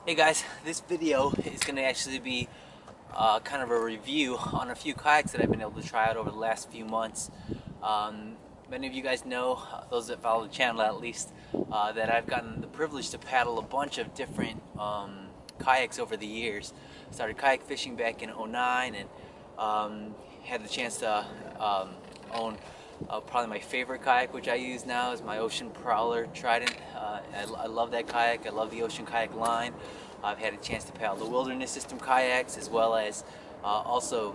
Hey guys, this video is going to actually be kind of a review on a few kayaks that I've been able to try out over the last few months. Um, Many of you guys know, those that follow the channel at least, that I've gotten the privilege to paddle a bunch of different kayaks over the years. Started kayak fishing back in '09 and had the chance to own probably my favorite kayak, which I use now, is my Ocean Prowler Trident. I love that kayak. I love the Ocean Kayak line. I've had a chance to paddle the Wilderness System kayaks, as well as also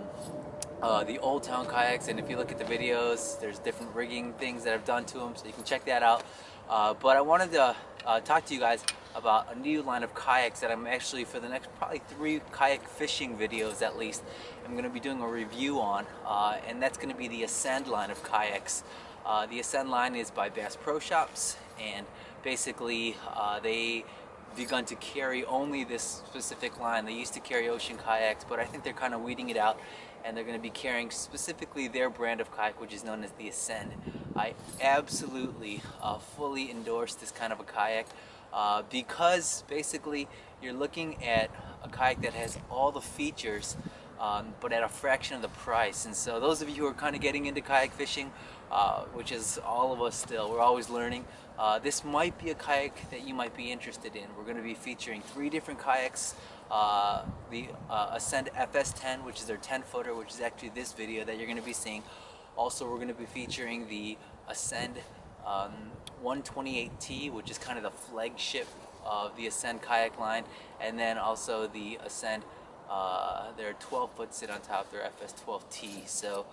the Old Town kayaks. And if you look at the videos, there's different rigging things that I've done to them, so you can check that out. But I wanted to talk to you guys about a new line of kayaks that I'm actually, for the next probably 3 kayak fishing videos at least, I'm going to be doing a review on, and that's going to be the Ascend line of kayaks. The Ascend line is by Bass Pro Shops, and basically they begun to carry only this specific line. They used to carry ocean kayaks, but I think they're kind of weeding it out, and they're going to be carrying specifically their brand of kayak, which is known as the Ascend. I absolutely fully endorse this kind of a kayak because basically you're looking at a kayak that has all the features but at a fraction of the price. And so those of you who are kind of getting into kayak fishing, which is all of us still, we're always learning, this might be a kayak that you might be interested in. We're going to be featuring 3 different kayaks. The Ascend FS10, which is their 10-footer, which is actually this video that you're going to be seeing. Also, we're going to be featuring the Ascend 128T, which is kind of the flagship of the Ascend kayak line, and then also the Ascend their 12-foot sit on top, their FS12T. So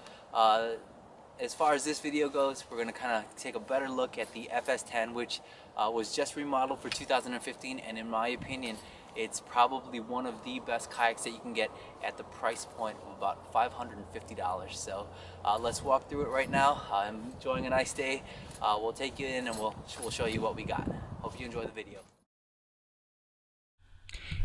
as far as this video goes, we're going to kind of take a better look at the FS10, which was just remodeled for 2015, and in my opinion, it's probably one of the best kayaks that you can get at the price point of about $550. So let's walk through it right now. I'm enjoying a nice day. We'll take you in and we'll show you what we got. Hope you enjoy the video.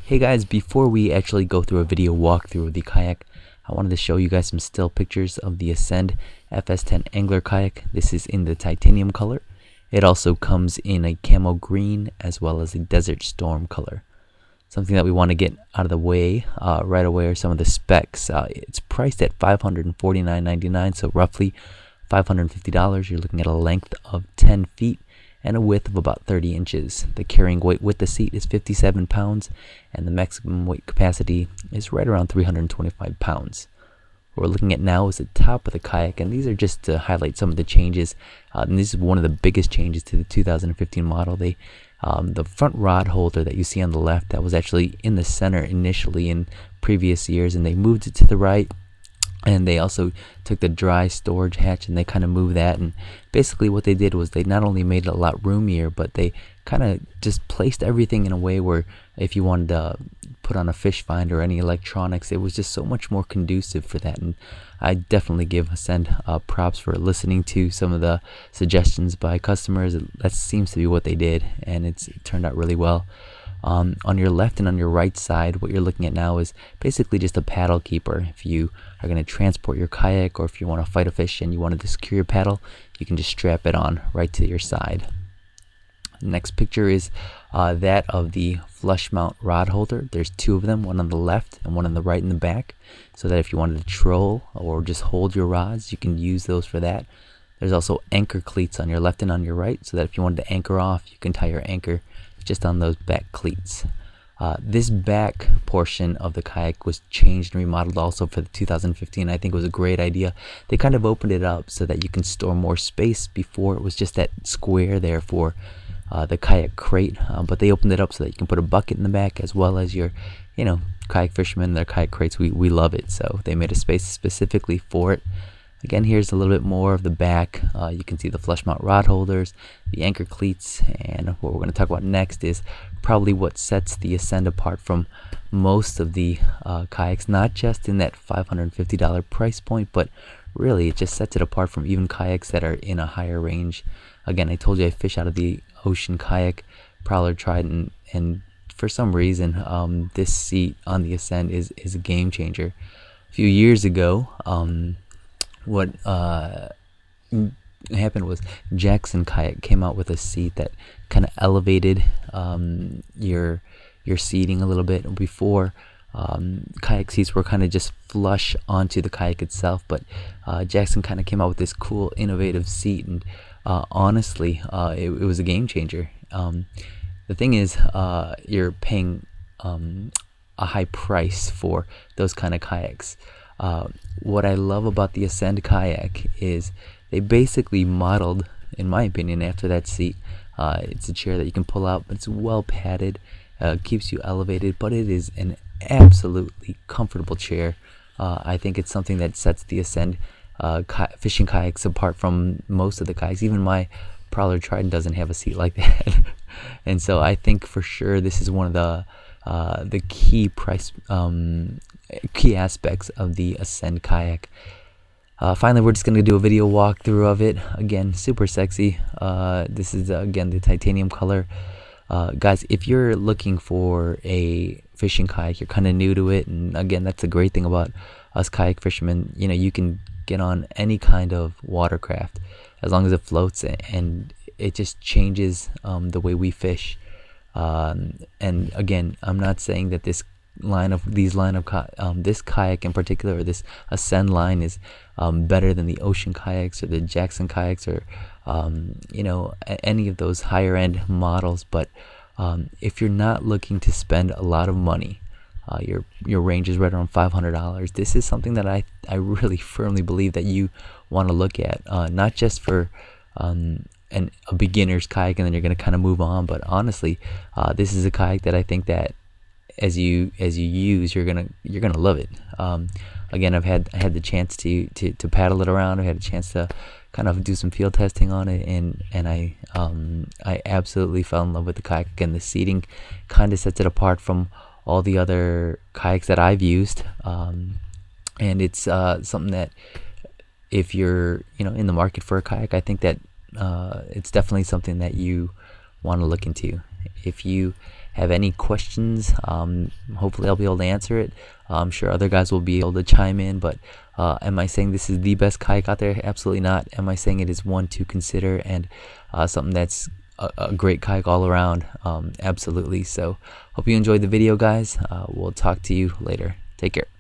Hey guys, before we actually go through a video walkthrough of the kayak, I wanted to show you guys some still pictures of the Ascend FS10 Angler kayak. This is in the titanium color. It also comes in a camo green as well as a desert storm color. Something that we want to get out of the way right away are some of the specs. It's priced at $549.99, so roughly $550. You're looking at a length of 10 feet and a width of about 30 inches. The carrying weight with the seat is 57 pounds, and the maximum weight capacity is right around 325 pounds. What we're looking at now is the top of the kayak, and these are just to highlight some of the changes. And this is one of the biggest changes to the 2015 model. The front rod holder that you see on the left, that was actually in the center initially in previous years, and they moved it to the right. And they also took the dry storage hatch and they kind of moved that. And basically what they did was they not only made it a lot roomier, but they kind of just placed everything in a way where if you wanted to put on a fish finder or any electronics, it was just so much more conducive for that. And I definitely give Ascend props for listening to some of the suggestions by customers. That seems to be what they did, and it turned out really well. On your left and on your right side, what you're looking at now is basically just a paddle keeper. If you are going to transport your kayak, or if you want to fight a fish and you wanted to secure your paddle, you can just strap it on right to your side. Next picture is that of the flush mount rod holder. There's 2 of them, one on the left and one on the right in the back, so that if you wanted to troll or just hold your rods, you can use those for that. There's also anchor cleats on your left and on your right, so that if you wanted to anchor off, you can tie your anchor just on those back cleats. This back portion of the kayak was changed and remodeled also for the 2015. I think it was a great idea. They kind of opened it up so that you can store more space. Before it was just that square there for the kayak crate, but they opened it up so that you can put a bucket in the back, as well as your, kayak fishermen, their kayak crates. We love it, so they made a space specifically for it. Again, here's a little bit more of the back. You can see the flush mount rod holders, the anchor cleats, and what we're going to talk about next is probably what sets the Ascend apart from most of the kayaks, not just in that $550 price point, but really it just sets it apart from even kayaks that are in a higher range. Again, I told you I fish out of the Ocean Kayak Prowler Trident, and for some reason this seat on the Ascend is a game changer. A few years ago, what happened was Jackson Kayak came out with a seat that kind of elevated your your seating a little bit. Before, kayak seats were kind of just flush onto the kayak itself, but Jackson kind of came out with this cool innovative seat, and honestly, it was a game changer. The thing is, you're paying a high price for those kind of kayaks. What I love about the Ascend kayak is they basically modeled, in my opinion, after that seat. It's a chair that you can pull out, but it's well padded, keeps you elevated, but it is an absolutely comfortable chair. I think it's something that sets the Ascend fishing kayaks apart from most of the kayaks. Even my Prowler Trident doesn't have a seat like that. And so I think for sure this is one of the key aspects of the Ascend kayak. Finally, we're just going to do a video walkthrough of it. Again, super sexy. This is again the titanium color. Guys, if you're looking for a fishing kayak, you're kind of new to it, and again, that's the great thing about us kayak fishermen. You know, you can get on any kind of watercraft as long as it floats, and it just changes the way we fish. And again, I'm not saying that this kayak in particular, or this Ascend line, is better than the Ocean kayaks or the Jackson kayaks, or you know, any of those higher end models. But if you're not looking to spend a lot of money, your range is right around $500. This is something that I really firmly believe that you want to look at, not just for a beginner's kayak and then you're going to kind of move on, but honestly, this is a kayak that I think that as you use, you're gonna love it. Again, I had the chance to paddle it around. I had a chance to kind of do some field testing on it, and I absolutely fell in love with the kayak. Again, the seating kind of sets it apart from all the other kayaks that I've used, and it's something that if you're in the market for a kayak, I think that it's definitely something that you want to look into. If you have any questions, hopefully I'll be able to answer it. I'm sure other guys will be able to chime in, but am I saying this is the best kayak out there? Absolutely not. Am I saying it is one to consider and something that's a great kayak all around? Absolutely. So hope you enjoyed the video, guys. We'll talk to you later. Take care.